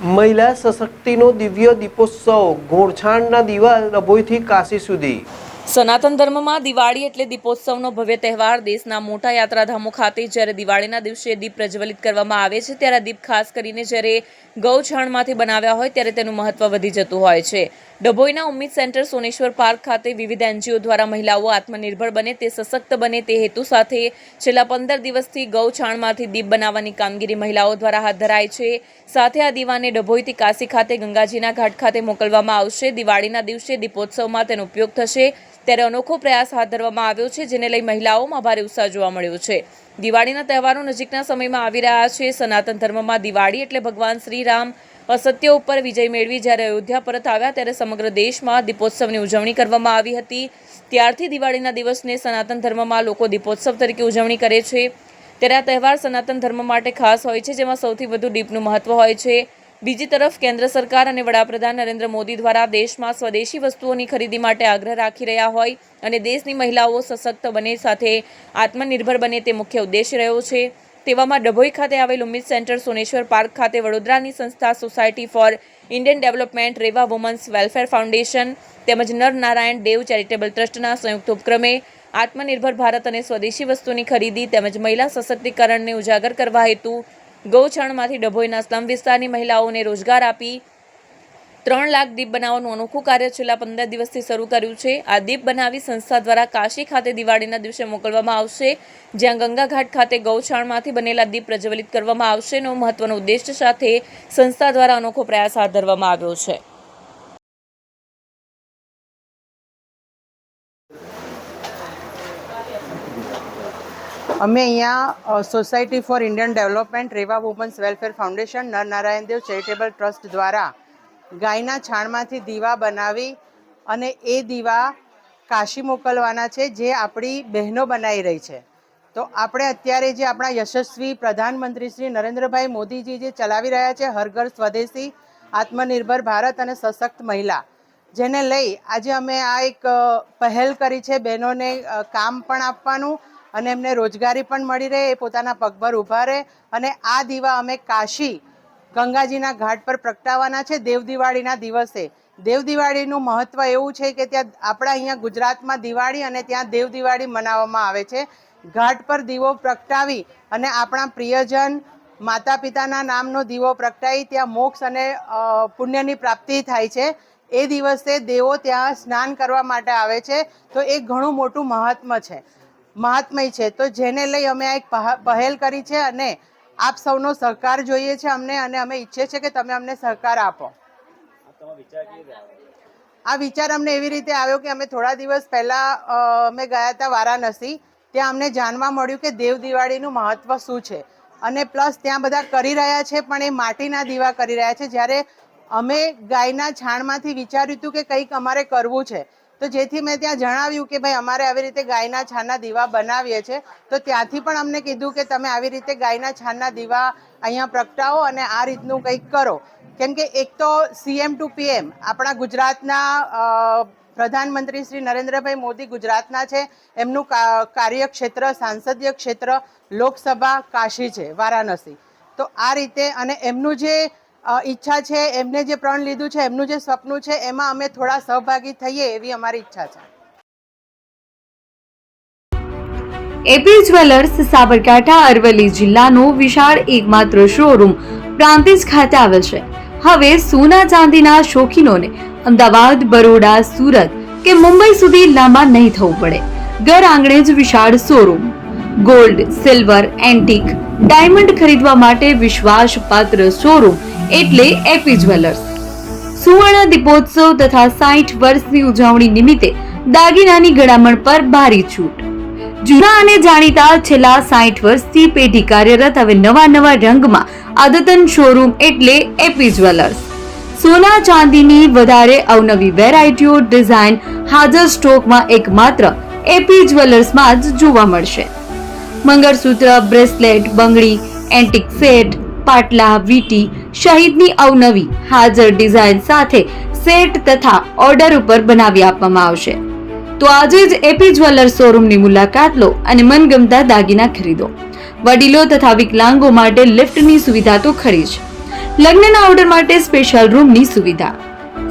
મહિલા સશક્તિનો દિવ્ય દીપોત્સવ ઘોડછાણના દીવા ડભોઈથી કાશી સુધી। સનાતન ધર્મમાં દિવાળી એટલે દીપોત્સવનો ભવ્ય તહેવાર દેશના મોટા યાત્રાધામો ખાતે જ્યારે દિવાળીના દિવસે દીપ પ્રજ્વલિત કરવામાં આવે છે ત્યારે દીપ ખાસ કરીને જ્યારે ગૌછાણમાંથી બનાવ્યા હોય ત્યારે તેનું મહત્વ વધી જતું હોય છે। ડભોઈના ઉમ્મીદ સેન્ટર સોનેશ્વર પાર્ક ખાતે વિવિધ એનજીઓ દ્વારા મહિલાઓ આત્મનિર્ભર બને તે સશક્ત બને તે હેતુ સાથે છેલ્લા 15 દિવસથી ગૌછાણમાંથી દીપ બનાવવાની કામગીરી મહિલાઓ દ્વારા હાથ ધરાય છે। સાથે આ દીવાને ડભોઈથી કાશી ખાતે ગંગાજીના ઘાટ ખાતે મોકલવામાં આવશે। દિવાળીના દિવસે દીપોત્સવમાં તેનો ઉપયોગ થશે ત્યારે અનોખો પ્રયાસ હાથ ધરવામાં આવ્યો છે જેને લઈ મહિલાઓમાં ભારે ઉત્સાહ જોવા મળ્યો છે। દિવાળીના તહેવારો નજીકના સમયમાં આવી રહ્યા છે। સનાતન ધર્મમાં દિવાળી એટલે ભગવાન શ્રી રામ અસત્ય ઉપર વિજય મેળવી જ્યારે અયોધ્યા પરત આવ્યા ત્યારે સમગ્ર દેશમાં દીપોત્સવની ઉજવણી કરવામાં આવી હતી। ત્યારથી દિવાળીના દિવસને સનાતન ધર્મમાં લોકો દીપોત્સવ તરીકે ઉજવણી કરે છે। ત્યારે આ તહેવાર સનાતન ધર્મ માટે ખાસ હોય છે જેમાં સૌથી વધુ દીપનું મહત્વ હોય છે। બીજી તરફ કેન્દ્ર સરકાર અને વડાપ્રધાન નરેન્દ્ર મોદી દ્વારા દેશમાં સ્વદેશી વસ્તુઓની ખરીદી માટે આગ્રહ રાખી રહ્યા હોય અને દેશની મહિલાઓ સશક્ત બને સાથે આત્મનિર્ભર બને તે મુખ્ય ઉદ્દેશ રહ્યો છે। તેવામાં ડભોઈ ખાતે આવેલ ઉમ્મીદ સેન્ટર સોનેશ્વર પાર્ક ખાતે વડોદરાની સંસ્થા Society for Indian Development Reva Women's Welfare Foundation તેમજ નર નારાયણ દેવ ચેરિટેબલ ટ્રસ્ટના સંયુક્ત ઉપક્રમે આત્મનિર્ભર ભારત અને સ્વદેશી વસ્તુની ખરીદી તેમજ મહિલા સશક્તિકરણને ઉજાગર કરવા હેતુ ગૌછાણમાંથી ડભોઈના સ્લમ વિસ્તારની મહિલાઓને રોજગાર આપી 3 લાખ દીપ બનાવવાનું અનોખું કાર્ય છેલ્લા 15 દિવસથી શરૂ કર્યું છે। આ દીપ બનાવી સંસ્થા દ્વારા કાશી ખાતે દિવાળીના દિવસે મોકલવામાં આવશે જ્યાં ગંગા ઘાટ ખાતે ગૌછાણમાંથી બનેલા દીપ પ્રજ્વલિત કરવામાં આવશે। નો મહત્વનો ઉદ્દેશ સાથે સંસ્થા દ્વારા અનોખો પ્રયાસ હાથ ધરવામાં આવ્યો છે। અમે અહીંયા Society for Indian Development Reva Women's Welfare Foundation Nar Narayan Dev charitable trust દ્વારા ગાયના છાણમાંથી દીવા બનાવી અને એ દીવા કાશી મોકલવાના છે જે આપણી બહેનો બનાવી રહી છે। તો આપણે અત્યારે જે આપણા યશસ્વી પ્રધાનમંત્રી શ્રી નરેન્દ્રભાઈ મોદીજી જે ચલાવી રહ્યા છે હર ઘર સ્વદેશી આત્મનિર્ભર ભારત અને સશક્ત મહિલા, જેને લઈ આજે અમે આ એક પહેલ કરી છે બહેનોને કામ પણ આપવાનું અને એમને રોજગારી પણ મળી રહે, એ પોતાના પગભર ઊભા રહે અને આ દીવા અમે કાશી ગંગાજીના ઘાટ પર પ્રગટાવવાના છે દેવ દિવાળીના દિવસે। દેવ દિવાળીનું મહત્વ એવું છે કે ત્યાં આપણા અહીંયા ગુજરાતમાં દિવાળી અને ત્યાં દેવ દિવાળી મનાવવામાં આવે છે। ઘાટ પર દીવો પ્રગટાવી અને આપણા પ્રિયજન માતા પિતાના નામનો દીવો પ્રગટાવી ત્યાં મોક્ષ અને પુણ્યની પ્રાપ્તિ થાય છે। એ દિવસે દેવો ત્યાં સ્નાન કરવા માટે આવે છે તો એ ઘણું મોટું મહાત્મય છે। તો જેને લઈ અમે આ એક પહેલ કરી છે અને આપ સૌનો સહકાર જોઈએ છે અમને અને અમે ઈચ્છીએ છીએ કે તમે અમને સહકાર આપો। આ વિચાર અમને એવી રીતે આવ્યો કે અમે થોડા દિવસ પહેલા અમે ગયા હતા વારાણસી, ત્યાં અમને જાણવા મળ્યું કે દેવ દિવાળીનું મહત્વ શું છે અને પ્લસ ત્યાં બધા કરી રહ્યા છે પણ એ માટીના દીવા કરી રહ્યા છે, જ્યારે અમે ગાયના છાણમાંથી વિચાર્યું હતું કે કંઈક અમારે કરવું છે તો જેથી મેં ત્યાં જણાવ્યું કે ભાઈ અમારે આવી રીતે ગાયના છાણના દીવા બનાવીએ છીએ તો ત્યાંથી પણ અમને કીધું કે તમે આવી રીતે ગાયના છાણના દીવા અહીંયા પ્રગટાવો અને આ રીતનું કંઈક કરો। કેમ કે એક તો CM to PM આપણા ગુજરાતના પ્રધાનમંત્રી શ્રી નરેન્દ્રભાઈ મોદી ગુજરાતના છે, એમનું કાર્યક્ષેત્ર સાંસદીય ક્ષેત્ર લોકસભા કાશી છે વારાણસી। તો આ રીતે અને એમનું જે ઈચ્છા છે, એમને જે પ્રણ લીધું છે, એમનું જે સપનું છે એમાં અમે થોડા સહભાગી થઈએ એવી અમારી ઈચ્છા છે। એપી જ્વેલર્સ સાબરકાંઠા અરવલ્લી જિલ્લાનો વિશાળ એકમાત્ર શોરૂમ પ્રાંતિજ ખાતે આવેલ છે। હવે સોના ચાંદીના શોખીનોને અમદાવાદ, બરોડા, સુરત કે મુંબઈ સુધી લાંબા નહીં થવું પડે। ઘર આંગણે જ વિશાળ showroom. Gold, silver, antique, diamond ખરીદવા માટે વિશ્વાસપાત્ર શોરૂમ એટલે એપી જ્વેલર્સ। સુવર્ણ દીપોત્સવ તથા 60 વર્ષની ઉજવણી નિમિત્તે દાગીનાની ગળામણ પર ભારી છૂટ। જૂના અને જાણીતા છેલ્લા 60 વર્ષથી પેઢી કાર્યરત હવે નવા રંગમાં અદ્યતન શોરૂમ એટલે એપી જ્વેલર્સ। સોના ચાંદીની વધારે અવનવી વેરાયટીઓ ડિઝાઇન હાજર સ્ટોકમાં એકમાત્ર એપી જ્વેલર્સમાં જ જોવા મળશે। મંગળસૂત્ર, બ્રેસલેટ, બંગડી, એન્ટિક સેટ, પાટલા, વીટી સહિતની અવનવી હાજર ડિઝાઇન સાથે સેટ તથા ઓર્ડર ઉપર બનાવી આપવામાં આવશે। તો આજે જ એપી જ્વેલર્સ શોરૂમની મુલાકાત લો અને મનગમતા દાગીના ખરીદો। વડીલો તથા વિકલાંગો માટે લિફ્ટની સુવિધા તો ખરી જ, લગ્નના ઓર્ડર માટે સ્પેશિયલ રૂમની સુવિધા.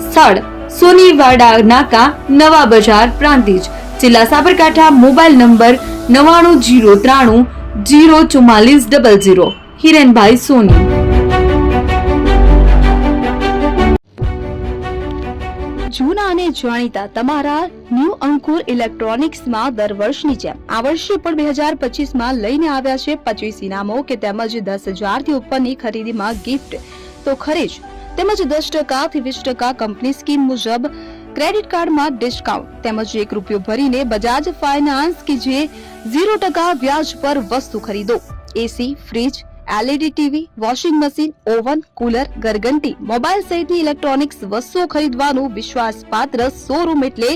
સ્થળ સોનીવાડા નાકા, નવા બજાર, પ્રાંતિજ, જિલ્લા સાબરકાંઠા. Mobile number 9903 04400. હિરેનભાઈ સોની. જૂના અને જાણીતા તમારા ન્યૂ અંકુર ઇલેક્ટ્રોનિક્સમાં દર વર્ષની જેમ આ વર્ષે પણ 2025માં લઈને આવ્યા છે 25 ઇનામો કે તેમજ 10,000 થી ઉપરની ખરીદીમાં ગિફ્ટ તો ખરીજ તેમજ 10% થી 20% કંપની સ્કીમ મુજબ ક્રેડિટ કાર્ડમાં ડિસ્કાઉન્ટ તેમજ ₹1 ભરીને બજાજ ફાઇનાન્સ કે જે 0% વ્યાજ પર વસ્તુ ખરીદો. AC, fridge, LED TV, washing machine, oven, cooler, ગરગંટી, મોબાઈલ સહિતની ઇલેક્ટ્રોનિક્સ વસ્તુઓ ખરીદવાનું વિશ્વાસપાત્ર શોરૂમ એટલે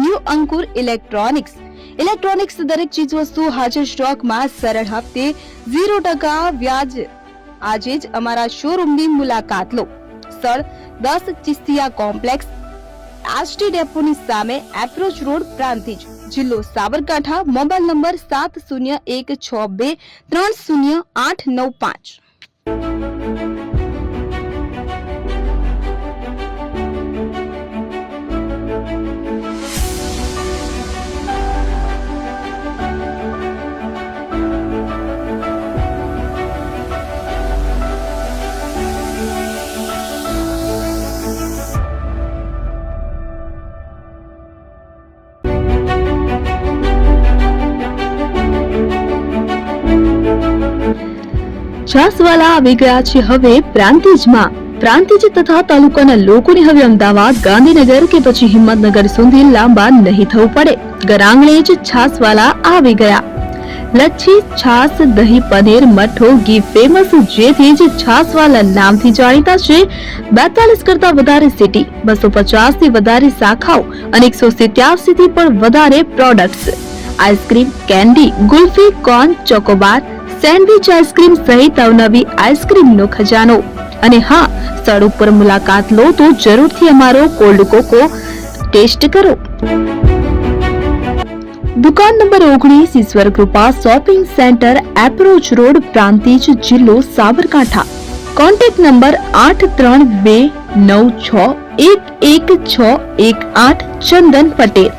ન્યૂ અંકુર ઇલેક્ટ્રોનિક્સ. ઇલેક્ટ્રોનિક્સ દરેક ચીજ વસ્તુ હાજર સ્ટોકમાં સરળ હપ્તે 0% વ્યાજ. આજે જ અમારા શોરૂમની મુલાકાત લો. સ્થળ 10 ચિસ્તિયા કોમ્પ્લેક્સ, આષ્ટી ડેપોની સામે, એપ્રોચ રોડ, પ્રાંતિજ, જિલ્લો સાબરકાંઠા. Mobile number 7016230895. છાસવાલા આવી ગયા છે હવે પ્રાંતિજમાં. પ્રાંતિજ તથા તાલુકાના લોકોને હવે અમદાવાદ, ગાંધીનગર કે પછી હિંમતનગર સુધી લાંબા નહીં થવું પડે. ઘર આંગણે જ છાસવાલા આવી ગયા. લચ્છી, છાસ, દહીં, પનીર, મઠ્ઠો, ઘી ફેમસ, જેથી જ છાસવાલા નામથી જાણીતા છે. 42 કરતા વધારે સિટી, 250 થી વધારે શાખાઓ અને 187 થી પણ વધારે products. Ice cream, candy, kulfi, corn, Chocobar, sandwich ice cream સહિત અવનવી આઈસ્ક્રીમનો ખજાનો. અને હા, સ્થળ ઉપર મુલાકાત લો તો જરૂરથી અમારો કોલ્ડ કોકો ટેસ્ટ કરો. દુકાન number 19, Ishwar Krupa shopping centre, approach road, Prantij, જિલ્લો સાબરકાંઠા. Contact number 8329611618. ચંદન પટેલ.